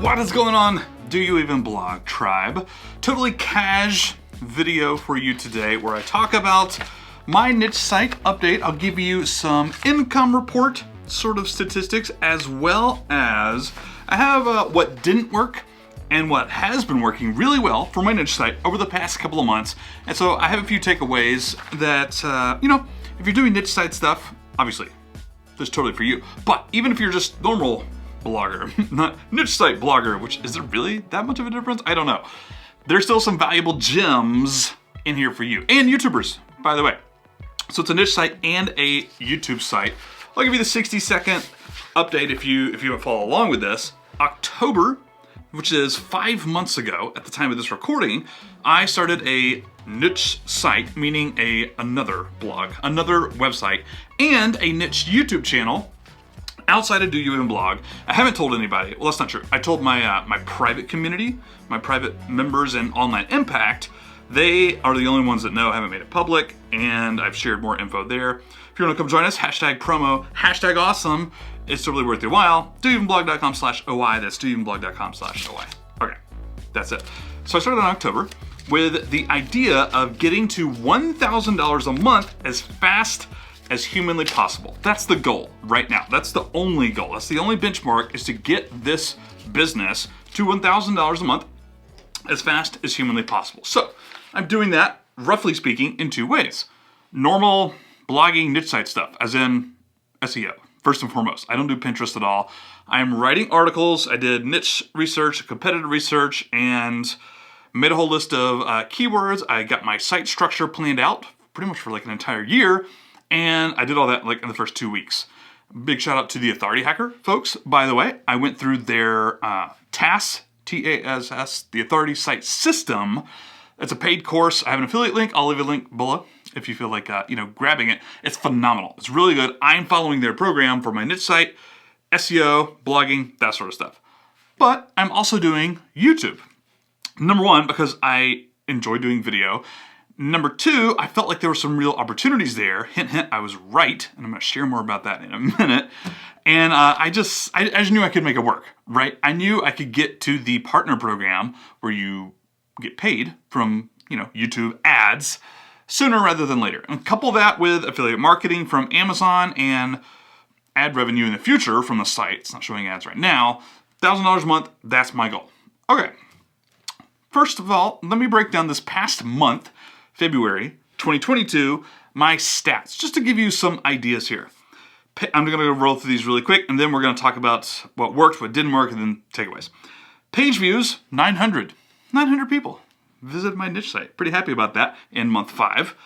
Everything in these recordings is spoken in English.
What is going on, Do You Even Blog tribe? Totally cash video for you today where I talk about my niche site update. I'll give you some income report sort of statistics, as well as I have what didn't work and what has been working really well for my niche site over the past couple of months. And so I have a few takeaways that, if you're doing niche site stuff, obviously, this is totally for you. But even if you're just normal blogger, not niche site blogger, which is there really that much of a difference? I don't know. There's still some valuable gems in here for you, and YouTubers, by the way. So it's a niche site and a YouTube site. I'll give you the 60-second update if you haven't followed along with this. October, which is 5 months ago at the time of this recording, I started a niche site, meaning another blog, another website, and a niche YouTube channel outside of Do You Even Blog. I haven't told anybody. Well, that's not true. I told my my private community, my private members in Online Impact. They are the only ones that know. I haven't made it public, and I've shared more info there. If you want to come join us, hashtag promo, hashtag awesome. It's totally worth your while. doyouevenblog.com/OI. That's doyouevenblog.com/OI. Okay, that's it. So I started in October with the idea of getting to $1,000 a month as fast as humanly possible. That's the goal right now. That's the only goal. That's the only benchmark, is to get this business to $1,000 a month as fast as humanly possible. So I'm doing that, roughly speaking, in two ways. Normal blogging niche site stuff, as in SEO, first and foremost. I don't do Pinterest at all. I'm writing articles. I did niche research, competitive research, and made a whole list of keywords. I got my site structure planned out pretty much for like an entire year. And I did all that like in the first 2 weeks. Big shout out to the Authority Hacker folks, by the way. I went through their TASS, T-A-S-S, the Authority Site System. It's a paid course. I have an affiliate link. I'll leave a link below if you feel like grabbing it. It's phenomenal. It's really good. I'm following their program for my niche site, SEO, blogging, that sort of stuff. But I'm also doing YouTube. Number one, because I enjoy doing video. Number two, I felt like there were some real opportunities there. Hint, hint, I was right. And I'm going to share more about that in a minute. And I just knew I could make it work, right? I knew I could get to the partner program where you get paid from, YouTube ads sooner rather than later. And couple that with affiliate marketing from Amazon and ad revenue in the future from the site. It's not showing ads right now. $1,000 a month, that's my goal. Okay. First of all, let me break down this past month, February 2022, my stats, just to give you some ideas here. I'm going to roll through these really quick, and then we're going to talk about what worked, what didn't work, and then takeaways. Page views, 900. 900 people visited my niche site. Pretty happy about that in month 5.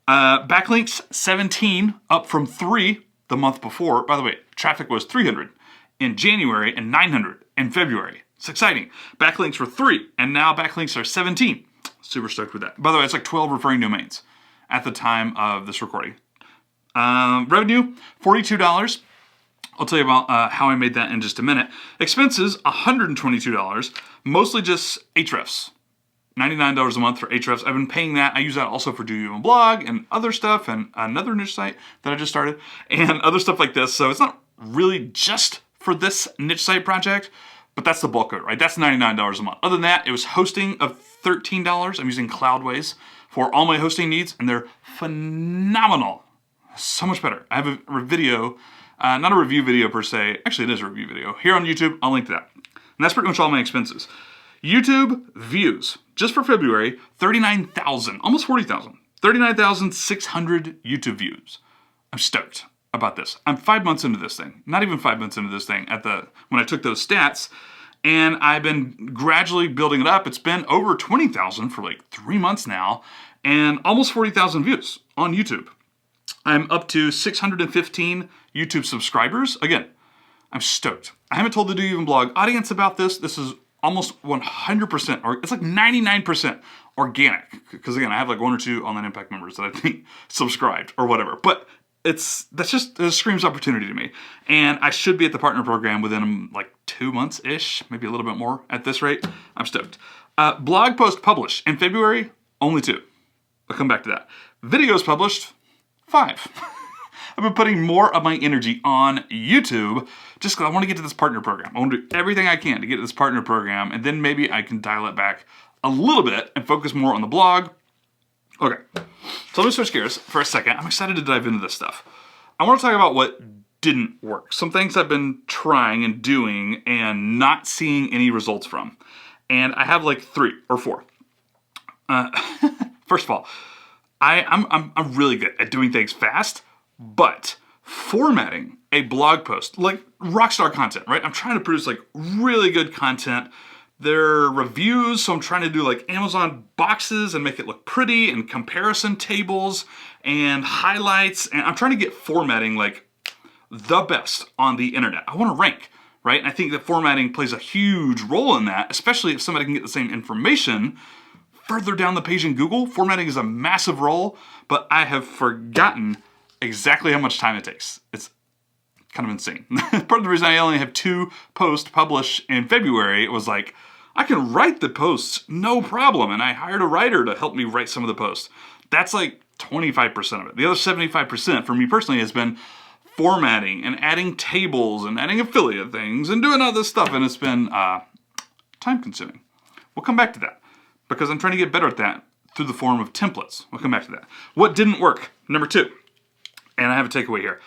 Backlinks, 17, up from 3 the month before. By the way, traffic was 300 in January and 900 in February. It's exciting. Backlinks were 3, and now backlinks are 17. Super stoked with that. By the way, it's like 12 referring domains at the time of this recording. Revenue, $42. I'll tell you about how I made that in just a minute. Expenses, $122. Mostly just Ahrefs. $99 a month for Ahrefs. I've been paying that. I use that also for Do You Even Blog and other stuff, and another niche site that I just started, and other stuff like this. So it's not really just for this niche site project, but that's the bulk of it, right? That's $99 a month. Other than that, it was hosting of $13. I'm using Cloudways for all my hosting needs, and they're phenomenal. So much better. I have a video, not a review video per se. Actually, it is a review video. Here on YouTube, I'll link to that. And that's pretty much all my expenses. YouTube views, just for February, 39,000, almost 40,000. 39,600 YouTube views. I'm stoked about this. I'm 5 months into this thing. Not even 5 months into this thing when I took those stats. And I've been gradually building it up. It's been over 20,000 for like 3 months now, and almost 40,000 views on YouTube. I'm up to 615 YouTube subscribers. Again, I'm stoked. I haven't told the Do You Even Blog audience about this. This is almost 100%, or it's like 99% organic. Because again, I have like 1 or 2 Online Impact members that I think subscribed or whatever. But it screams opportunity to me. And I should be at the partner program within like 2 months-ish, maybe a little bit more at this rate. I'm stoked. Blog post published in February, only 2. I'll come back to that. Videos published, 5. I've been putting more of my energy on YouTube just because I want to get to this partner program. I want to do everything I can to get to this partner program, and then maybe I can dial it back a little bit and focus more on the blog. Okay, so let me switch gears for a second. I'm excited to dive into this stuff. I want to talk about what didn't work. Some things I've been trying and doing and not seeing any results from. And I have like 3 or 4. First of all, I'm really good at doing things fast, but formatting a blog post, like rockstar content, right? I'm trying to produce like really good content. They're reviews, so I'm trying to do like Amazon boxes and make it look pretty, and comparison tables and highlights, and I'm trying to get formatting like the best on the internet. I want to rank, right? And I think that formatting plays a huge role in that, especially if somebody can get the same information further down the page in Google. Formatting is a massive role, but I have forgotten exactly how much time it takes. It's kind of insane. Part of the reason I only have 2 posts published in February was like, I can write the posts, no problem. And I hired a writer to help me write some of the posts. That's like 25% of it. The other 75% for me personally has been formatting and adding tables and adding affiliate things and doing all this stuff. And it's been time consuming. We'll come back to that because I'm trying to get better at that through the form of templates. We'll come back to that. What didn't work? Number 2, and I have a takeaway here.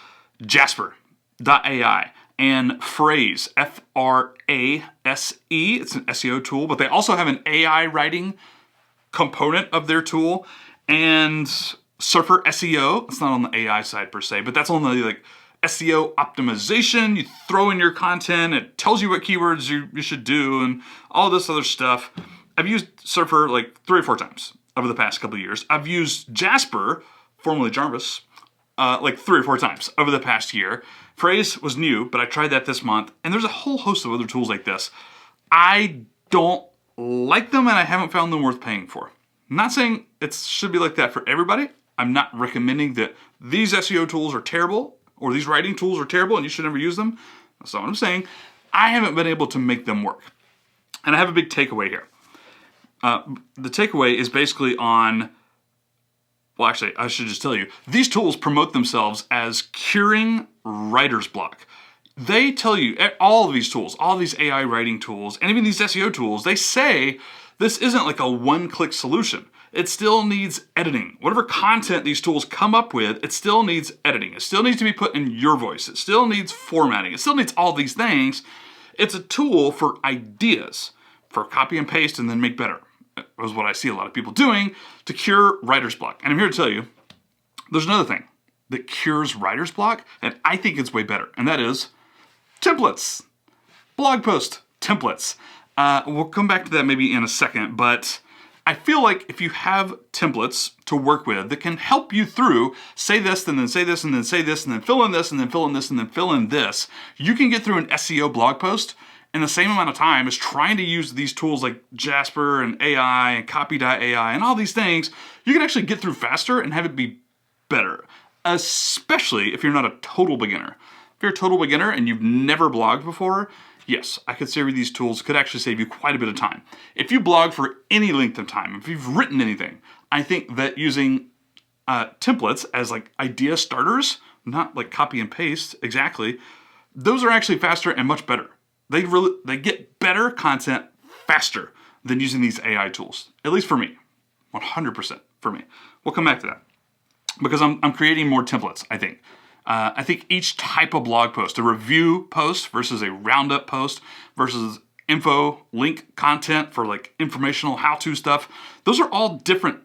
Jasper.ai and Frase, Frase. It's an SEO tool, but they also have an AI writing component of their tool. And Surfer SEO, it's not on the AI side per se, but that's on the like SEO optimization. You throw in your content, it tells you what keywords you should do and all this other stuff. I've used Surfer like 3 or 4 times over the past couple of years. I've used Jasper, formerly Jarvis, like 3 or 4 times over the past year. Frase was new, but I tried that this month, and there's a whole host of other tools like this. I don't like them, and I haven't found them worth paying for. I'm not saying it should be like that for everybody. I'm not recommending that these SEO tools are terrible, or these writing tools are terrible, and you should never use them. That's not what I'm saying. I haven't been able to make them work. And I have a big takeaway here. The takeaway is basically on... Well, actually, I should just tell you, these tools promote themselves as curing writer's block. They tell you, all of these tools, all of these AI writing tools, and even these SEO tools, they say this isn't like a one-click solution. It still needs editing. Whatever content these tools come up with, it still needs editing. It still needs to be put in your voice. It still needs formatting. It still needs all these things. It's a tool for ideas, for copy and paste and then make better. Is what I see a lot of people doing to cure writer's block. And I'm here to tell you, there's another thing that cures writer's block, and I think it's way better, and that is templates. Blog post templates. We'll come back to that maybe in a second, but I feel like if you have templates to work with that can help you through, say this, and then say this, and then say this, and then fill in this, and then fill in this, and then fill in this, you can get through an SEO blog post in the same amount of time as trying to use these tools like Jasper and AI and Copy.ai and all these things. You can actually get through faster and have it be better, especially if you're not a total beginner. If you're a total beginner and you've never blogged before, yes, I could say these tools could actually save you quite a bit of time. If you blog for any length of time, if you've written anything, I think that using templates as like idea starters, not like copy and paste exactly, those are actually faster and much better. They get better content faster than using these AI tools, at least for me, 100% for me. We'll come back to that because I'm creating more templates, I think. I think each type of blog post, a review post versus a roundup post versus info, link content for like informational how-to stuff, those are all different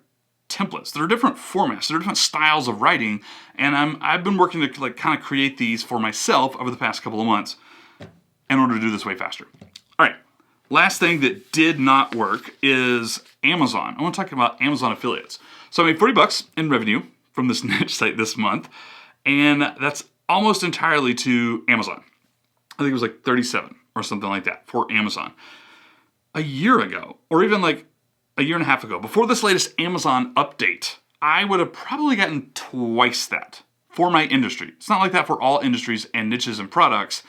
templates. They're different formats. They're different styles of writing, and I've been working to like kind of create these for myself over the past couple of months in order to do this way faster. All right, last thing that did not work is Amazon. I want to talk about Amazon affiliates. So I made $40 in revenue from this niche site this month, and that's almost entirely to Amazon. I think it was like 37 or something like that for Amazon. A year ago, or even like a year and a half ago, before this latest Amazon update, I would have probably gotten twice that for my industry. It's not like that for all industries and niches and products,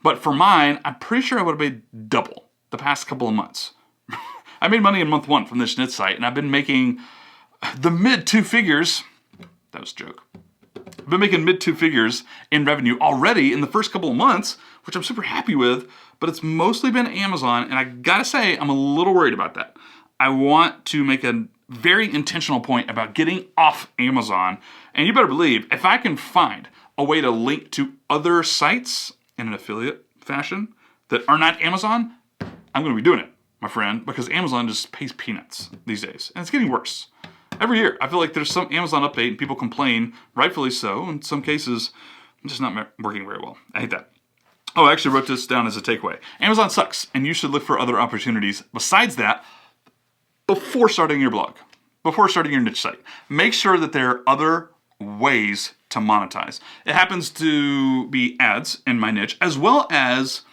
but for mine, I'm pretty sure I would have made double the past couple of months. I made money in month 1 from this niche site, and I've been making the mid 2 figures. That was a joke. I've been making mid 2 figures in revenue already in the first couple of months, which I'm super happy with, but it's mostly been Amazon, and I gotta say, I'm a little worried about that. I want to make a very intentional point about getting off Amazon, and you better believe, if I can find a way to link to other sites in an affiliate fashion that are not Amazon, I'm gonna be doing it, my friend, because Amazon just pays peanuts these days, and it's getting worse. Every year, I feel like there's some Amazon update and people complain, rightfully so. In some cases, it's just not working very well. I hate that. Oh, I actually wrote this down as a takeaway. Amazon sucks, and you should look for other opportunities besides that before starting your blog, before starting your niche site. Make sure that there are other ways to monetize. It happens to be ads in my niche, as well as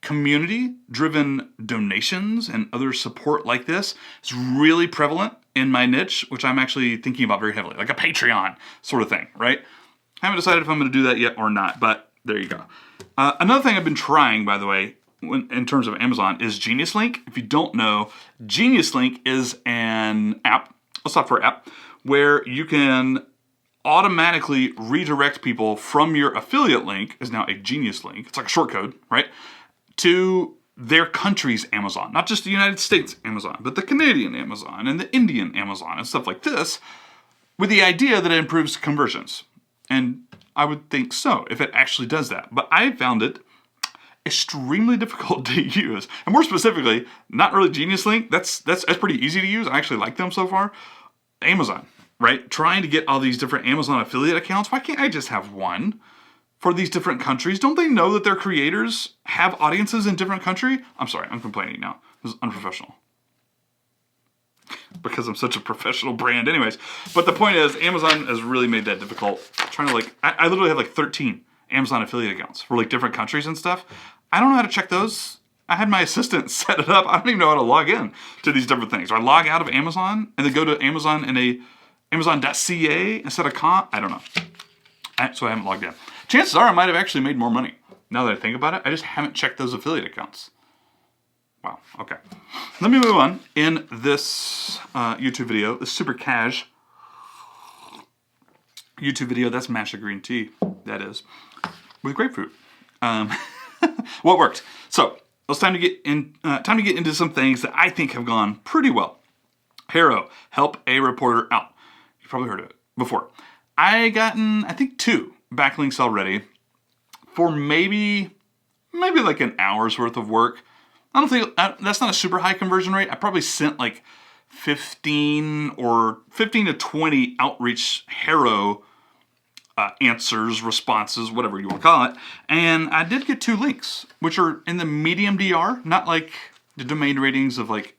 community-driven donations and other support like this. It's really prevalent in my niche, which I'm actually thinking about very heavily, like a Patreon sort of thing, right? I haven't decided if I'm going to do that yet or not, but there you go. Another thing I've been trying, by the way, in terms of Amazon, is Genius Link. If you don't know, Genius Link is an app, a software app, where you can automatically redirect people from your affiliate link, is now a Genius Link. It's like a short code, right? To their country's Amazon, not just the United States Amazon, but the Canadian Amazon and the Indian Amazon and stuff like this, with the idea that it improves conversions. And I would think so, if it actually does that. But I found it extremely difficult to use. And more specifically, not really Genius Link. That's pretty easy to use. I actually like them so far. Amazon, right? Trying to get all these different Amazon affiliate accounts. Why can't I just have one for these different countries? Don't they know that their creators have audiences in different countries? I'm sorry, I'm complaining now. This is unprofessional. Because I'm such a professional brand anyways. But the point is, Amazon has really made that difficult. Trying to I literally have like 13 Amazon affiliate accounts for like different countries and stuff. I don't know how to check those. I had my assistant set it up. I don't even know how to log in to these different things. Do I log out of Amazon and then go to Amazon in a Amazon.ca instead of com? I don't know. So I haven't logged in. Chances are I might have actually made more money. Now that I think about it, I just haven't checked those affiliate accounts. Wow, okay. Let me move on. In this YouTube video, this super cash YouTube video, that's matcha green tea, that is, with grapefruit. What worked? So, it's time to get into some things that I think have gone pretty well. HARO, help a reporter out. You've probably heard of it before. I gotten, I think, 2 backlinks already for maybe like an hour's worth of work. I don't think, that's not a super high conversion rate. I probably sent like 15 to 20 outreach HARO answers, responses, whatever you want to call it. And I did get 2 links, which are in the medium DR, not like the domain ratings of like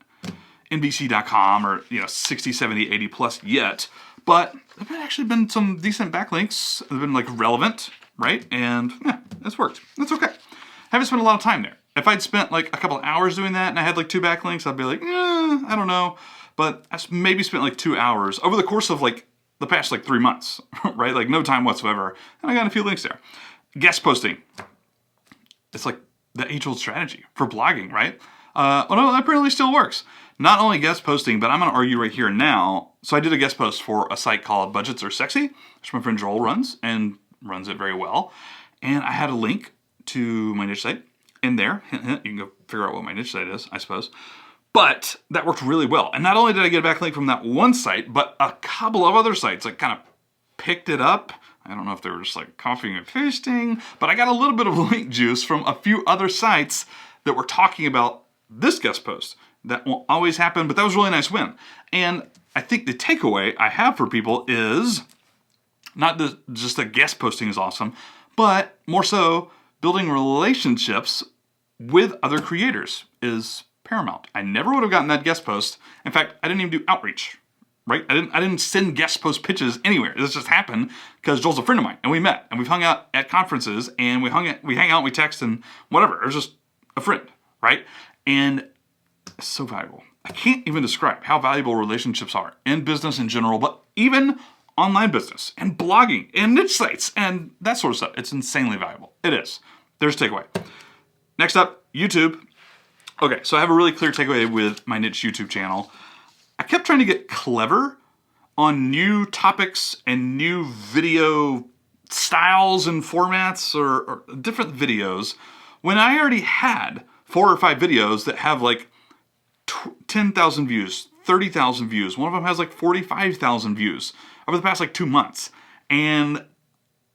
NBC.com or, 60, 70, 80 plus yet. But there have actually been some decent backlinks. They've been like relevant, right? And yeah, it's worked. That's okay. Haven't spent a lot of time there. If I'd spent like a couple hours doing that and I had like 2 backlinks, I'd be like, I don't know. But I maybe spent like 2 hours over the course of like the past like 3 months, right? Like no time whatsoever. And I got a few links there. Guest posting. It's like the age-old strategy for blogging, right? Well, no, that apparently still works. Not only guest posting, but I'm going to argue right here and now. So I did a guest post for a site called Budgets Are Sexy, which my friend Joel runs, and runs it very well. And I had a link to my niche site in there. Hint, hint, you can go figure out what my niche site is, I suppose. But that worked really well. And not only did I get a backlink from that one site, but a couple of other sites like kind of picked it up. I don't know if they were just like copying and pasting, but I got a little bit of link juice from a few other sites that were talking about this guest post. That won't always happen, but that was a really nice win. And I think the takeaway I have for people is not just that guest posting is awesome, but more so building relationships with other creators is paramount. I never would have gotten that guest post. In fact, I didn't even do outreach, right? I didn't send guest post pitches anywhere. This just happened because Joel's a friend of mine, and we met, and we've hung out at conferences, and we hang out, we text, and whatever. It was just a friend, right? And it's so valuable. I can't even describe how valuable relationships are in business in general, but even online business and blogging and niche sites and that sort of stuff. It's insanely valuable. It is. There's a takeaway. Next up, YouTube. Okay, so I have a really clear takeaway with my niche YouTube channel. I kept trying to get clever on new topics and new video styles and formats or different videos when I already had 4 or 5 videos that have like 10,000 views, 30,000 views. One of them has like 45,000 views over the past like 2 months. And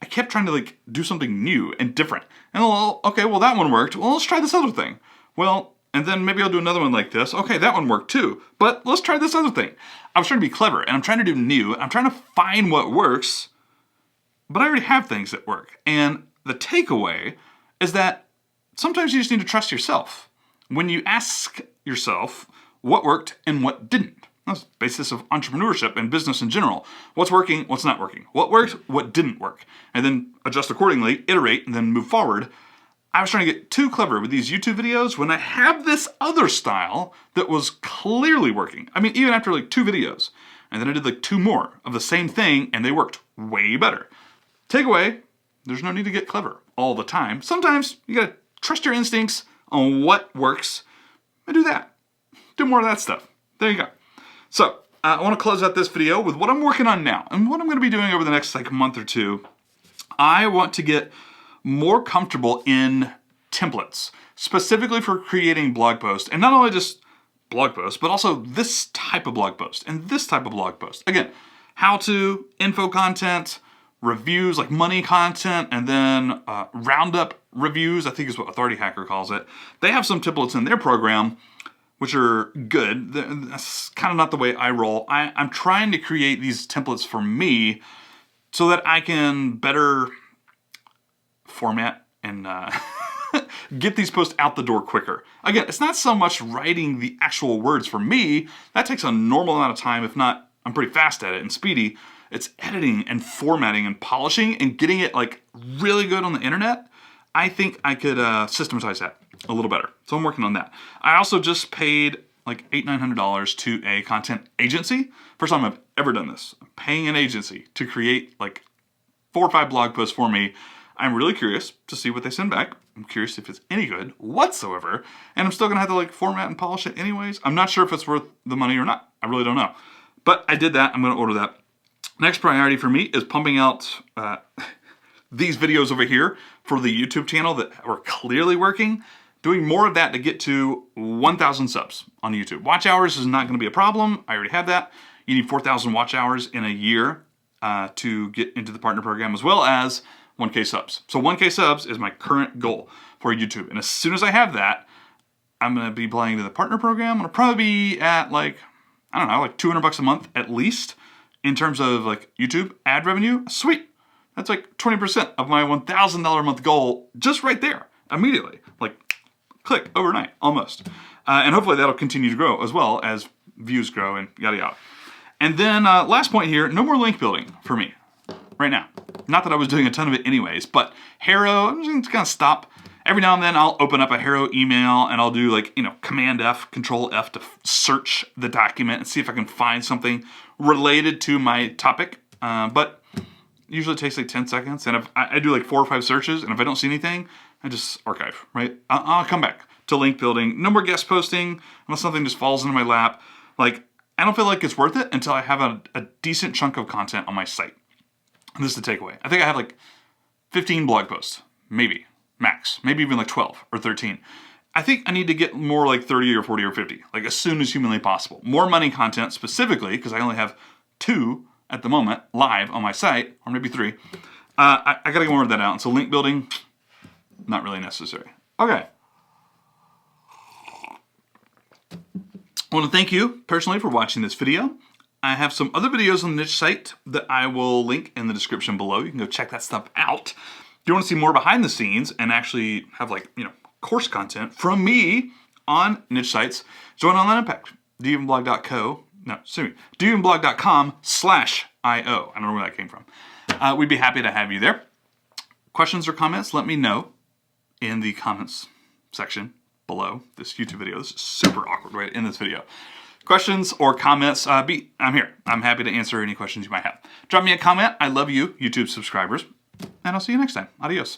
I kept trying to like do something new and different. And well, okay, well that one worked. Well, let's try this other thing. Well, and then maybe I'll do another one like this. Okay, that one worked too. But let's try this other thing. I was trying to be clever and I'm trying to do new. I'm trying to find what works, but I already have things that work. And the takeaway is that sometimes you just need to trust yourself. When you ask yourself what worked and what didn't. That's the basis of entrepreneurship and business in general. What's working, what's not working. What worked, what didn't work. And then adjust accordingly, iterate, and then move forward. I was trying to get too clever with these YouTube videos when I have this other style that was clearly working. I mean, even after like 2 videos. And then I did like 2 more of the same thing and they worked way better. Takeaway, there's no need to get clever all the time. Sometimes you gotta trust your instincts on what works and do that. Do more of that stuff. There you go. So, I want to close out this video with what I'm working on now and what I'm going to be doing over the next like month or 2. I want to get more comfortable in templates, specifically for creating blog posts. And not only just blog posts, but also this type of blog post and this type of blog post. Again, how to, info content, reviews, like money content, and then roundup reviews, I think is what Authority Hacker calls it. They have some templates in their program which are good. That's kind of not the way I roll. I'm trying to create these templates for me so that I can better format and get these posts out the door quicker. Again, it's not so much writing the actual words for me. That takes a normal amount of time. If not, I'm pretty fast at it and speedy. It's editing and formatting and polishing and getting it like really good on the internet. I think I could systematize that a little better. So I'm working on that. I also just paid like $800-900 to a content agency. First time I've ever done this. I'm paying an agency to create like 4 or 5 blog posts for me. I'm really curious to see what they send back. I'm curious if it's any good whatsoever. And I'm still gonna have to like format and polish it anyways. I'm not sure if it's worth the money or not. I really don't know. But I did that, I'm gonna order that. Next priority for me is pumping out these videos over here for the YouTube channel that are clearly working. Doing more of that to get to 1,000 subs on YouTube. Watch hours is not gonna be a problem. I already have that. You need 4,000 watch hours in a year to get into the partner program, as well as 1K subs. So 1K subs is my current goal for YouTube. And as soon as I have that, I'm gonna be applying to the partner program. I'm gonna probably be at like, I don't know, like $200 a month at least in terms of like YouTube ad revenue. Sweet. That's like 20% of my $1,000 a month goal just right there, immediately. Like, click, overnight, almost. And hopefully that'll continue to grow as well as views grow and yada yada. And then last point here, no more link building for me right now. Not that I was doing a ton of it anyways, but Haro, I'm just gonna kind of stop. Every now and then I'll open up a Haro email and I'll do like, you know, Command F, Control F to search the document and see if I can find something related to my topic. But usually it takes like 10 seconds. And if I do like 4 or 5 searches and if I don't see anything, I just archive, right? I'll come back to link building. No more guest posting unless something just falls into my lap. Like, I don't feel like it's worth it until I have a decent chunk of content on my site. And this is the takeaway. I think I have like 15 blog posts, maybe, max. Maybe even like 12 or 13. I think I need to get more like 30 or 40 or 50, like as soon as humanly possible. More money content specifically, because I only have 2 at the moment live on my site, or maybe 3. I gotta get more of that out. And so link building, not really necessary. Okay. I want to thank you personally for watching this video. I have some other videos on the niche site that I will link in the description below. You can go check that stuff out. If you want to see more behind the scenes and actually have like, you know, course content from me on niche sites, join Online Impact. doevenblog.com/IO. I don't know where that came from. We'd be happy to have you there. Questions or comments, let me know in the comments section below this YouTube video. This is super awkward way to end this video. Questions or comments, I'm here. I'm happy to answer any questions you might have. Drop me a comment. I love you, YouTube subscribers. And I'll see you next time. Adios.